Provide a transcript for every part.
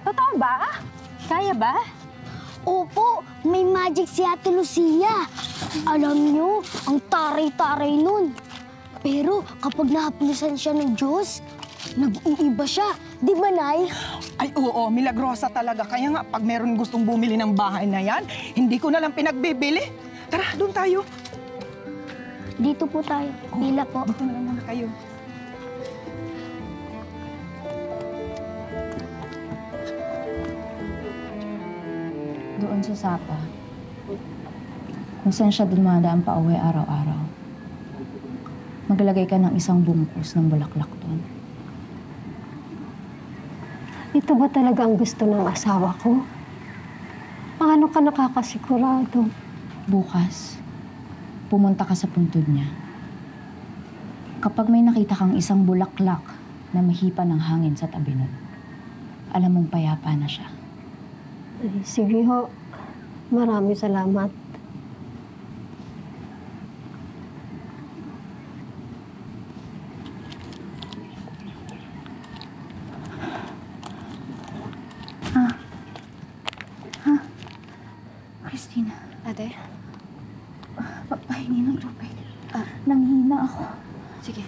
Totoo ba? Kaya ba? Opo, may magic si Ate Lucia. Alam niyo, ang taray-taray nun. Pero kapag nahaplusan siya ng Diyos, nag-iiba siya. Di ba, Nay? Ay, oo, milagrosa talaga. Kaya nga, pag meron gustong bumili ng bahay na yan, hindi ko na lang pinagbibili. Tara, doon tayo. Dito po tayo. Pila po. Dito na lang muna kayo. Doon sa Sapa, kung saan siya dumadaan pa uwi araw-araw, maglagay ka ng isang bungkus ng bulaklak doon. Ito ba talaga ang gusto ng asawa ko? Paano ka nakakasigurado? Bukas, pumunta ka sa puntod niya. Kapag may nakita kang isang bulaklak na mahipa ng hangin sa tabi nun, alam mong payapa na siya. Ay, sige ho. Maraming salamat. Christina, Ate? pahingi ng tubig. Nanghina ako. Sige.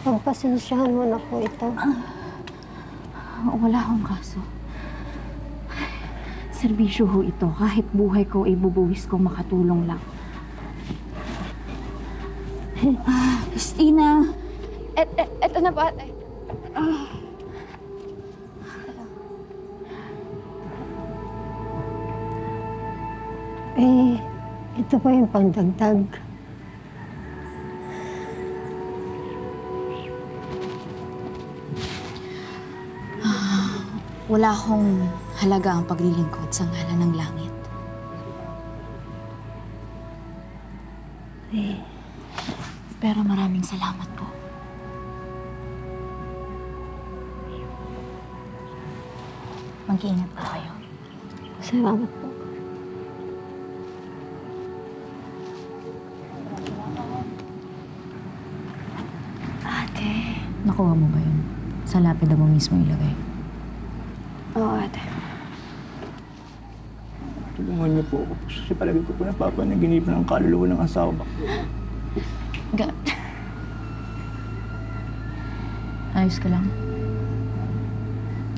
Pagpasensyahan mo na po ito. Wala akong kaso. Serbisyo ho ito. Kahit buhay ko, ibubuwis ko makatulong lang. Christina! Eto na po, ate. Eh, ito pa yung pangdagdag. Wala akong halaga ang paglilingkod sa ngalan ng langit. Pero maraming salamat po. Mag-iingat po kayo. Salamat po. Ate. Nakuha mo ba yun? Sa lapida mo mismo ilagay. Oo, ate. Tulungan niyo po ako. Kasi palagi ko po napapanaginipan ng kaluluwa ng asawa ko. Ayos ka lang?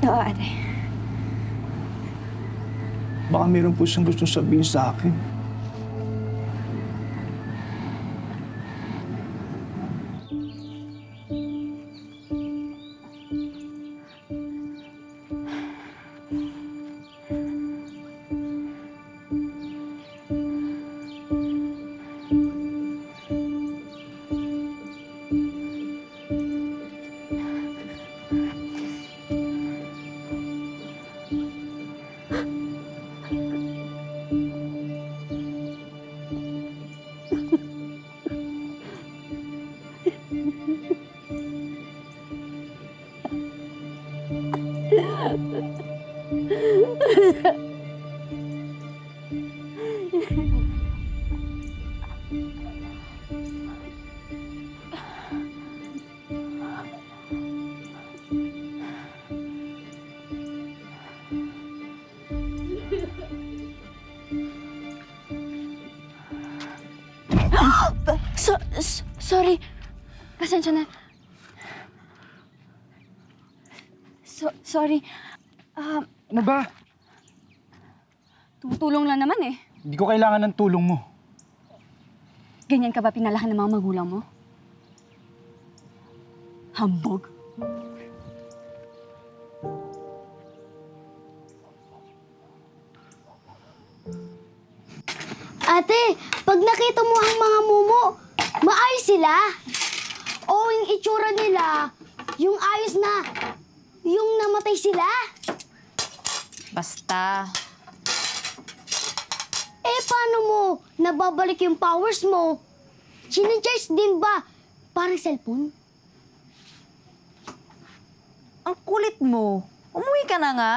Oo, ate. Baka meron po siyang gusto sabihin sa akin. Sorry. Pasensya na. Sorry. Ano ba? Tumutulong lang naman eh. Hindi ko kailangan ng tulong mo. Ganyan ka ba pinalaki ng mga magulang mo? Hambog. Ate, pag nakita mo ang mga mumo, maayos sila. O yung itsura nila, yung ayos na, yung namatay sila. Basta. Eh, paano mo nababalik yung powers mo? Sinacharge din ba? Parang cellphone? Ang kulit mo. Umuwi ka na nga.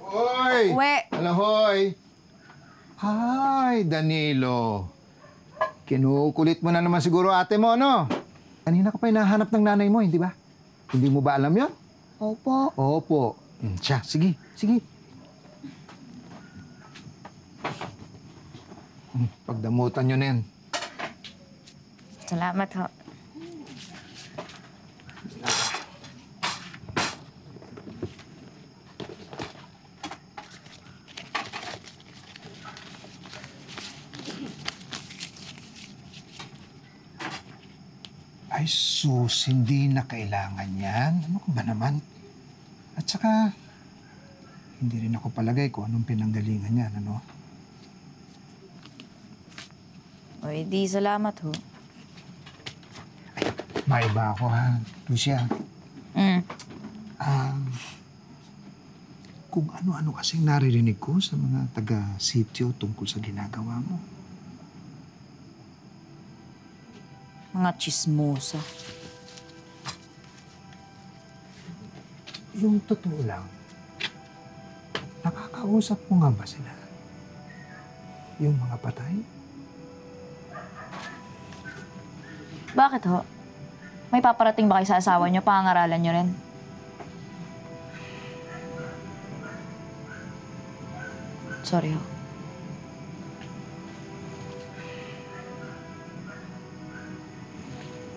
Hoy! Uwe. Alahoy! Hi, Danilo. Kinukulit mo na naman siguro ate mo, no? Kanina ka pa hinahanap ng nanay mo, hindi ba? Hindi mo ba alam yon? Opo. Opo. Siya, sige, sige. Pagdamutan nyo na yan. Salamat ho. Ay, sus, hindi na kailangan yan. Ano ka ba naman? At saka, hindi rin ako palagay kung anong pinanggalingan yan, ano? O, di salamat ho. Maiba ako, ha, Lucia. Kung ano-ano kasing naririnig ko sa mga taga-sityo tungkol sa ginagawa mo. Mga chismosa. Yung totoo lang, nakakausap mo nga ba sila? Yung mga patay? Bakit ho? May paparating ba kayo sa asawa niyo? Pangangaralan niyo rin? Sorry ho.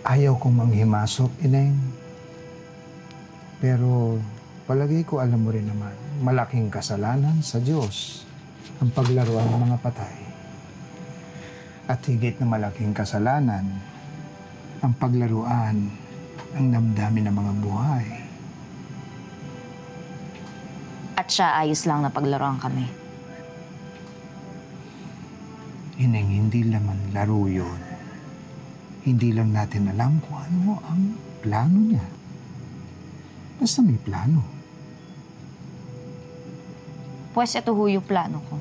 Ayaw kong manghimasok, Ineng. Pero palagay ko alam mo rin naman, malaking kasalanan sa Diyos ang paglaruan ng mga patay. At higit na malaking kasalanan ang paglaruan ng damdamin ng mga buhay. At siya ayos lang na paglaruan kami. Ineng, hindi naman laro yun. Hindi lang natin alam kung ano ang plano niya. Basta may plano. Pues ito ho yung plano ko.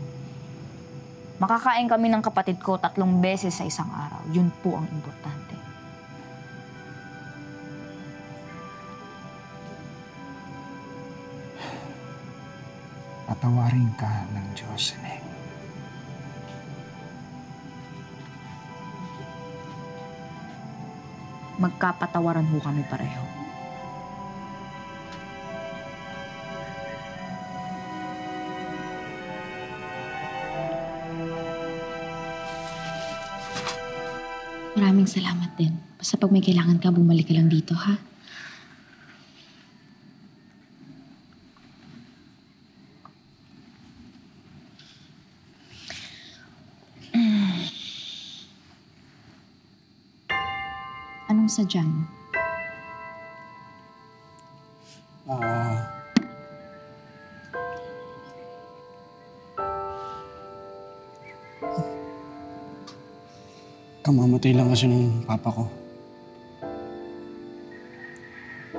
Makakain kami ng kapatid ko 3 beses sa isang araw. Yun po ang importante. Patawarin ka ng Diyos, Ineng. Magkapatawaran ho kami pareho. Maraming salamat din. Basta pag may kailangan ka, bumalik ka lang dito, ha? Anong sadya mo? Kamamatay lang kasi ng papa ko.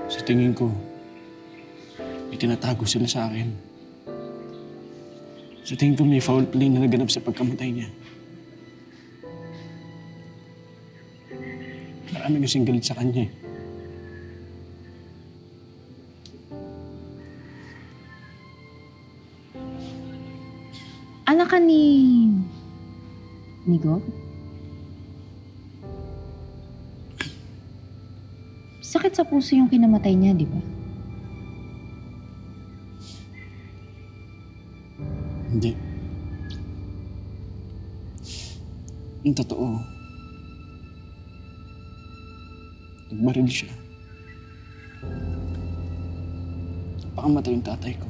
Sa tingin ko, may tinatago sila sa akin. Sa tingin ko may foul play na naganap sa pagkamatay niya. Marami kasing galit sa kanya eh. Anak ka ni Gob? Sakit sa puso yung kinamatay niya, di ba? Hindi. Ang totoo, nagbaril siya. Napakamatay yung tatay ko.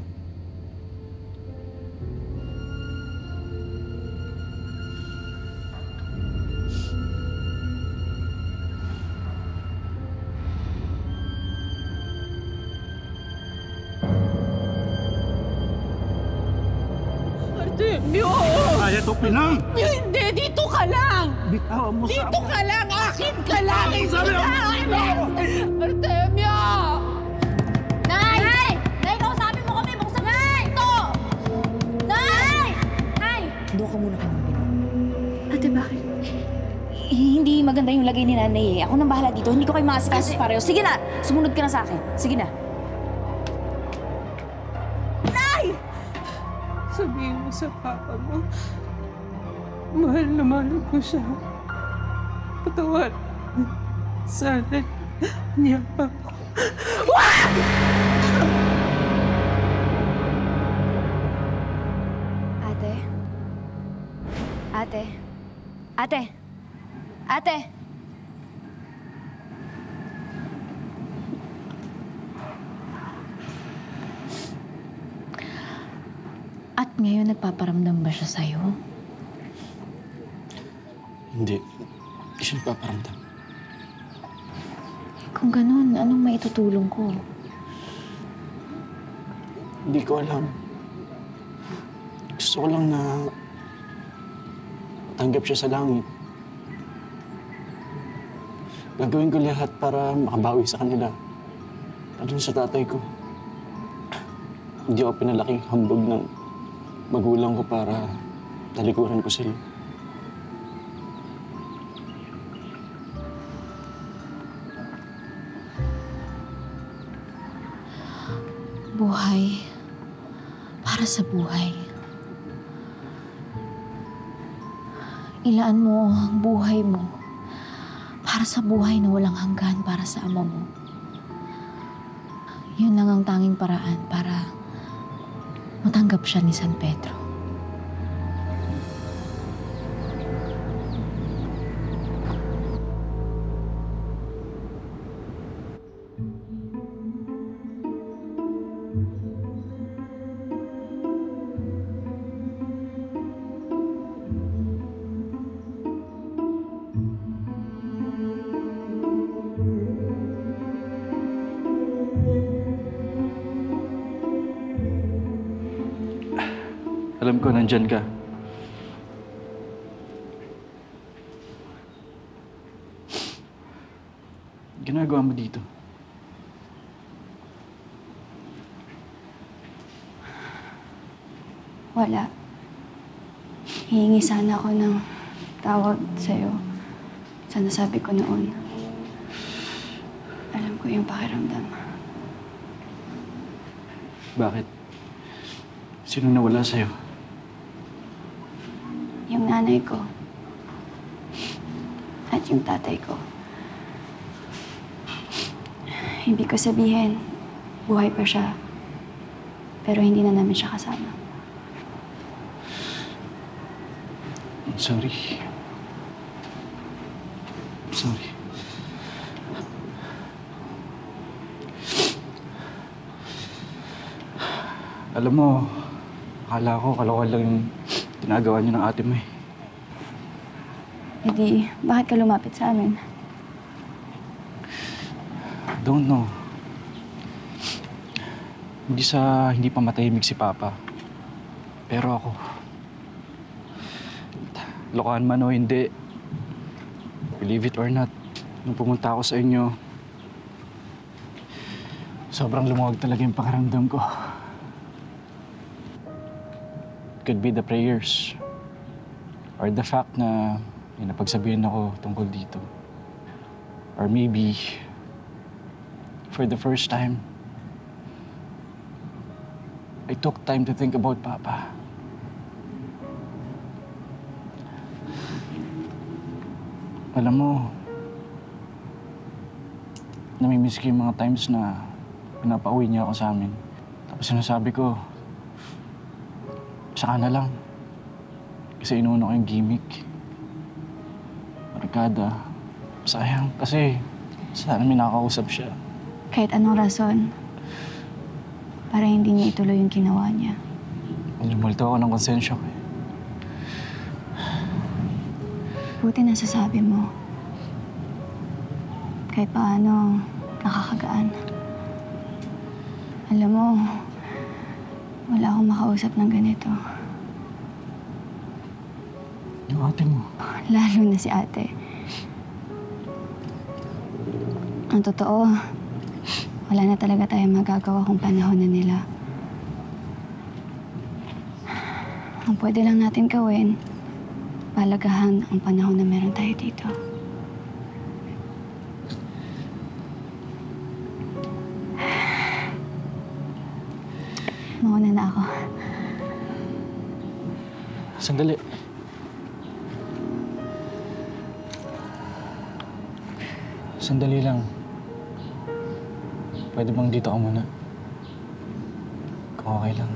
Artemio! Kaya to, Pinang! Hindi, dito ka lang! Bitawan mo sa Dito ka lang! Akin ka lang! Sabi mo! Artemio! Nay! Nay! Nay, kausapin mo kami! Buksan mo ito! Nay! Nay! Doon ka muna kami. Ate, bakit? Hindi maganda yung lagay ni nanay eh. Ako nang bahala dito. Hindi ko kayo makasikaso pareho. Sige na! Sumunod ka na sa akin. Sige na. Sabihin mo sa papa mo, mahal na mahal ko siya. Patawad. Sana niya pa. Ate? Ate? Ate? Ate? At ngayon, nagpaparamdam ba siya sa'yo? Hindi. Hindi siya nagpaparamdam. Kung ganun, anong maitutulong ko? Hindi ko alam. Gusto ko lang na tanggap siya sa langit. Gagawin ko lahat para makabawi sa kanila. Lalo sa tatay ko. Hindi ako pinalaking hambog ng magulang ko para talikuran ko sila. Buhay. Para sa buhay. Ilaan mo ang buhay mo para sa buhay na walang hanggan para sa ama mo. Yun lang ang tanging paraan para matanggap siya ni San Pedro. Alam ko, nandyan ka. Ginagawa mo dito? Wala. Hihingi sana ako ng tawag sa'yo. Sa nasabi ko noon. Alam ko yung pakiramdam. Bakit? Sino nawala sa'yo? Yung nanay ko. At yung tatay ko. Ibig ko sabihin, buhay pa siya. Pero hindi na namin siya kasama. I'm sorry. I'm sorry. Alam mo, akala ko kalokohan lang yung ginagawa niyo ng ate mo eh. E di, bakit ka lumapit sa amin? Don't know. Hindi pa matahimik si Papa. Pero ako, lokohan man o hindi, believe it or not, nung pumunta ako sa inyo, sobrang lumuwag talaga yung pakiramdam ko. Could be the prayers or the fact na may napagsabihan ako tungkol dito. Or maybe, for the first time, I took time to think about Papa. Alam mo, namimiss ko yung mga times na pinapauwi niya ako sa amin. Tapos sinasabi ko, saka na lang. Kasi inuuna ko yung gimmick. Barkada. Sayang kasi sana may nakakausap siya. Kahit anong rason, para hindi niya ituloy yung ginawa niya. Lumulto ako ng konsensya ko eh. Buti nasasabi mo. Kahit paano, nakakagaan. Alam mo, wala akong makausap ng ganito. Yung ate mo. Lalo na si ate. Ang totoo, wala na talaga tayong magagawa kung panahon na nila. Ang pwede lang natin gawin, palagahan ang panahon na meron tayo dito. Mauna na ako. Sandali lang. Pwede bang dito ka muna? Kung okay lang.